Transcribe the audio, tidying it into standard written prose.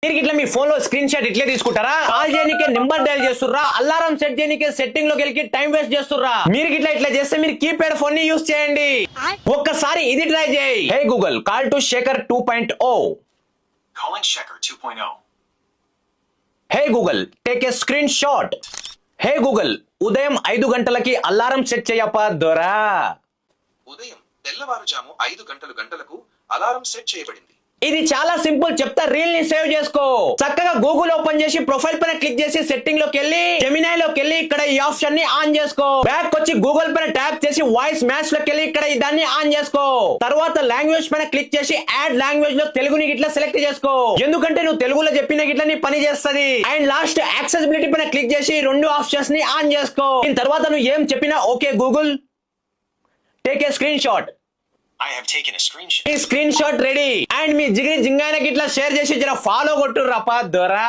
మీరు ఇట్లా మీ ఫోన్ లో స్క్రీన్ షాట్ ఇట్లే తీసుకుంటారా? కాల్ చేయడానికి నెంబర్ డయల్ చేస్తుర్రా, అలారం సెట్ చేయడానికి సెట్టింగ్ లోకి వెళ్ళి టైం వేస్ట్ చేస్తుర్రా? మీరు ఇట్లా చేస్తే మీరు కీప్యాడ్ ఫోన్ ని యూస్ చేయండి. ఒక్కసారి ఇది ట్రై చేయి. Hey Google, call to Shekhar 2.0. Calling Shekhar 2.0. Hey Google, take a screenshot. Hey Google, ఉదయం 5 గంటలకి అలారం సెట్ చేయప్ప దొరా. ఉదయం తెల్లవారుజాము 5 గంటలకు అలారం సెట్ చేయబడింది. ఇది చాలా సింపుల్, చెప్తా రీల్ ని సేవ్ చేసుకో. చక్కగా గూగుల్ ఓపెన్ చేసి ప్రొఫైల్ పైన క్లిక్ చేసి సెట్టింగ్ లోకి వెళ్ళి జెమినై లోకి వెళ్ళి ఇక్కడ ఈ ఆప్షన్ ని ఆన్ చేసుకో. బ్యాక్ వచ్చి గూగుల్ పైన ట్యాప్ చేసి వాయిస్ మ్యాచ్ లోకి వెళ్ళి ఇక్కడ దాన్ని ఆన్ చేసుకో. తర్వాత లాంగ్వేజ్ పైన క్లిక్ చేసి యాడ్ లాంగ్వేజ్ లో తెలుగుని ఇట్లా సెలెక్ట్ చేసుకో, ఎందుకంటే నువ్వు తెలుగులో చెప్పిన ఇట్లా నీ పని చేస్తుంది. అండ్ లాస్ట్ యాక్సెసిబిలిటీ పైన క్లిక్ చేసి 2 ఆప్షన్స్ ని ఆన్ చేసుకో. దీని తర్వాత నువ్వు ఏం చెప్పినా okay Google, take a screen shot. I have taken a screenshot. ఈ స్క్రీన్ షాట్ రెడీ. అండ్ మీ జిగిరి జింగాయనకి ఇట్లా షేర్ చేసి జర ఫాలో కొట్టుర్రప్ప దొరా.